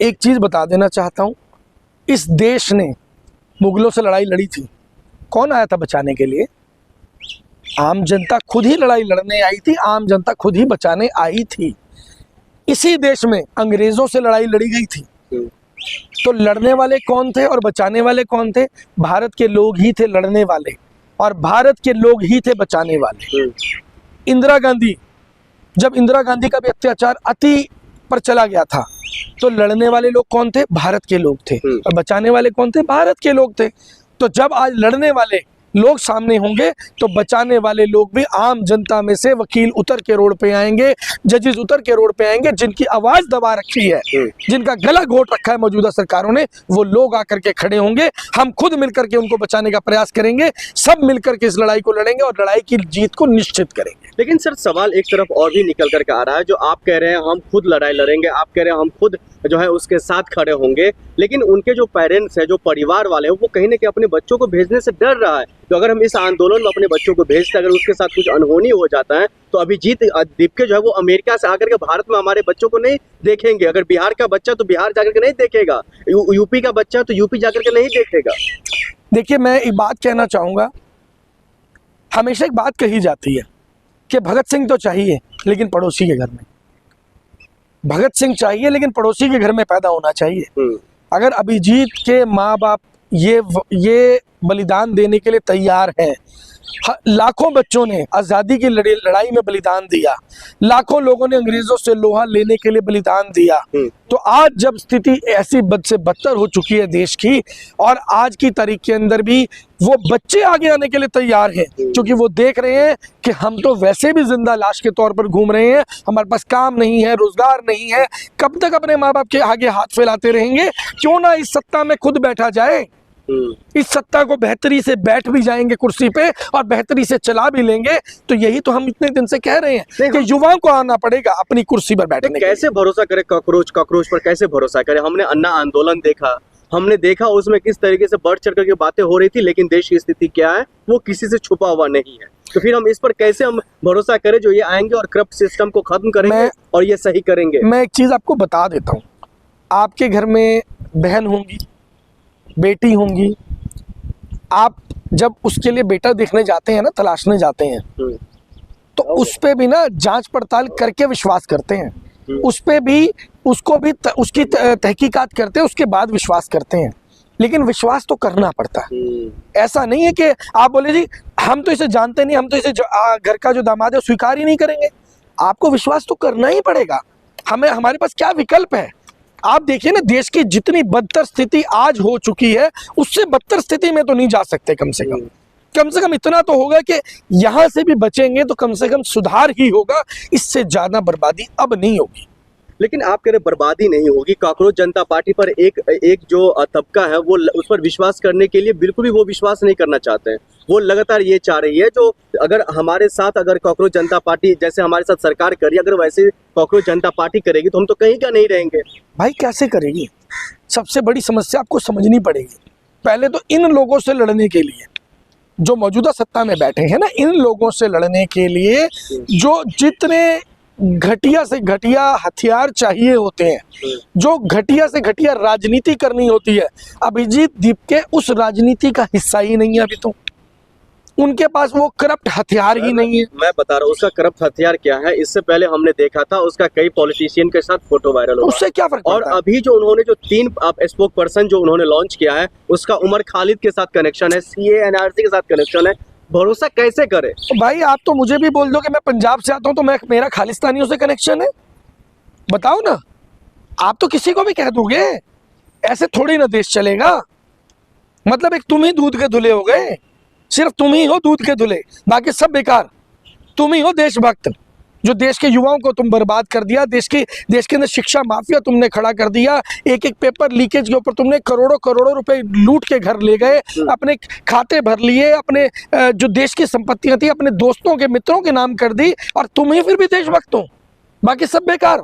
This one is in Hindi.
एक चीज़ बता देना चाहता हूँ, इस देश ने मुगलों से लड़ाई लड़ी थी, कौन आया था बचाने के लिए? आम जनता खुद ही लड़ाई लड़ने आई थी, आम जनता खुद ही बचाने आई थी। इसी देश में अंग्रेजों से लड़ाई लड़ी गई थी, तो लड़ने वाले कौन थे और बचाने वाले कौन थे? भारत के लोग ही थे लड़ने वाले, और भारत के लोग ही थे बचाने वाले। इंदिरा गांधी, जब इंदिरा गांधी का भी अत्याचार अति पर चला गया था, तो लड़ने वाले लोग कौन थे? भारत के लोग थे, और बचाने वाले कौन थे? भारत के लोग थे। तो जब आज लड़ने वाले लोग सामने होंगे, तो बचाने वाले लोग भी आम जनता में से वकील उतर के रोड पे आएंगे, जजेस उतर के रोड पे आएंगे, जिनकी आवाज दबा रखी है, जिनका गला घोट रखा है मौजूदा सरकारों ने, वो लोग आकर के खड़े होंगे। हम खुद मिलकर के उनको बचाने का प्रयास करेंगे, सब मिलकर के इस लड़ाई को लड़ेंगे और लड़ाई की जीत को निश्चित करेंगे। लेकिन सर, सवाल एक तरफ और भी निकल करके आ रहा है, जो आप कह रहे हैं हम खुद लड़ाई लड़ेंगे, आप कह रहे हैं हम खुद जो है उसके साथ खड़े होंगे, लेकिन उनके जो पेरेंट्स हैं, जो परिवार वाले हैं, वो कहीं ना कहीं अपने बच्चों को भेजने से डर रहा है। तो अगर हम इस आंदोलन में अपने बच्चों को भेजते, अगर उसके साथ कुछ अनहोनी हो जाता है, तो अभिजीत दीपके जो है वो अमेरिका से आकर के भारत में हमारे बच्चों को नहीं देखेंगे। अगर बिहार का बच्चा तो बिहार जाकर के नहीं देखेगा, यूपी का बच्चा तो यूपी जाकर के नहीं देखेगा। देखिए, मैं एक बात कहना चाहूँगा, हमेशा एक बात कही जाती है कि भगत सिंह तो चाहिए लेकिन पड़ोसी के घर में, भगत सिंह चाहिए लेकिन पड़ोसी के घर में पैदा होना चाहिए। अगर अभिजीत के माँ बाप ये बलिदान देने के लिए तैयार हैं, लाखों बच्चों ने आज़ादी की लड़ाई में बलिदान दिया, लाखों लोगों ने अंग्रेजों से लोहा लेने के लिए बलिदान दिया, तो आज जब स्थिति ऐसी बद से बदतर हो चुकी है देश की, और आज की तारीख के अंदर भी वो बच्चे आगे आने के लिए तैयार हैं, क्योंकि वो देख रहे हैं कि हम तो वैसे भी जिंदा लाश के तौर पर घूम रहे हैं, हमारे पास काम नहीं है, रोजगार नहीं है, कब तक अपने माँ बाप के आगे हाथ फैलाते रहेंगे? क्यों ना इस सत्ता में खुद बैठा जाए, इस सत्ता को बेहतरी से बैठ भी जाएंगे कुर्सी पे और बेहतरी से चला भी लेंगे। तो यही तो हम इतने दिन से कह रहे हैं कि युवाओं को आना पड़ेगा अपनी कुर्सी पर बैठने। कैसे भरोसा करें कॉकरोच पर कैसे भरोसा करें? हमने अन्ना आंदोलन देखा, हमने देखा उसमें किस तरीके से बढ़ चढ़ करके बातें हो रही थी, लेकिन देश की स्थिति क्या है वो किसी से छुपा हुआ नहीं है। तो फिर हम इस पर कैसे हम भरोसा करें जो ये आएंगे और करप्ट सिस्टम को खत्म करेंगे और ये सही करेंगे? मैं एक चीज आपको बता देता हूँ, आपके घर में बहन होंगी, बेटी होंगी, आप जब उसके लिए बेटा देखने जाते हैं ना, तलाशने जाते हैं, तो उस पे भी ना जांच पड़ताल करके विश्वास करते हैं, उस पे भी उसको भी उसकी तहकीकात करते हैं, उसके बाद विश्वास करते हैं। लेकिन विश्वास तो करना पड़ता है। ऐसा नहीं है कि आप बोले जी हम तो इसे जानते नहीं, हम तो इसे घर का जो दामाद है स्वीकार ही नहीं करेंगे। आपको विश्वास तो करना ही पड़ेगा। हमारे पास क्या विकल्प है? आप देखिए ना, देश की जितनी बदतर स्थिति आज हो चुकी है, उससे बदतर स्थिति में तो नहीं जा सकते। कम से कम इतना तो होगा कि यहाँ से भी बचेंगे तो कम से कम सुधार ही होगा, इससे ज्यादा बर्बादी अब नहीं होगी। लेकिन आप कह रहे बर्बादी नहीं होगी, कॉकरोच जनता पार्टी पर एक जो तबका है वो उस पर विश्वास करने के लिए बिल्कुल भी वो विश्वास नहीं करना चाहते हैं। वो लगातार ये चाह रही है जो अगर हमारे साथ अगर कॉकरोच जनता पार्टी जैसे हमारे साथ सरकार करी, अगर वैसे कॉकरोच जनता पार्टी करेगी तो हम तो कहीं का नहीं रहेंगे। भाई कैसे करेगी? सबसे बड़ी समस्या आपको समझनी पड़ेगी। पहले तो इन लोगों से लड़ने के लिए जो मौजूदा सत्ता में बैठे हैं ना, इन लोगों से लड़ने के लिए जो जितने घटिया से घटिया हथियार चाहिए होते हैं, जो घटिया से घटिया राजनीति करनी होती है, अभिजीत दीपके उस राजनीति का हिस्सा ही नहीं है। अभी तो उनके पास वो करप्ट हथियार ही नहीं है। मैं बता रहा हूँ उसका करप्ट हथियार क्या है। इससे पहले हमने देखा था उसका कई पॉलिटिशियन के साथ फोटो वायरल हुआ, उससे क्या फर्क और अभी जो उन्होंने जो 3 स्पोक पर्सन जो उन्होंने लॉन्च किया है, उसका उमर खालिद के साथ कनेक्शन है, CA NRC के साथ कनेक्शन है। भरोसा कैसे करे? भाई आप तो मुझे भी बोल दो कि मैं पंजाब से आता हूँ तो मेरा खालिस्तानियों से कनेक्शन है, बताओ ना। आप तो किसी को भी कह दोगे, ऐसे थोड़ी ना देश चलेगा। मतलब एक तुम ही दूध के धुले हो गए, सिर्फ तुम ही हो दूध के धुले, बाकी सब बेकार। तुम ही हो देशभक्त, जो देश के युवाओं को तुम बर्बाद कर दिया, देश के अंदर शिक्षा माफिया तुमने खड़ा कर दिया। एक पेपर लीकेज के ऊपर तुमने करोड़ों रुपए लूट के घर ले गए, अपने खाते भर लिए, अपने जो देश की संपत्तियां थी अपने दोस्तों के मित्रों के नाम कर दी, और तुम ही फिर भी देशभक्त हो, बाकी सब बेकार।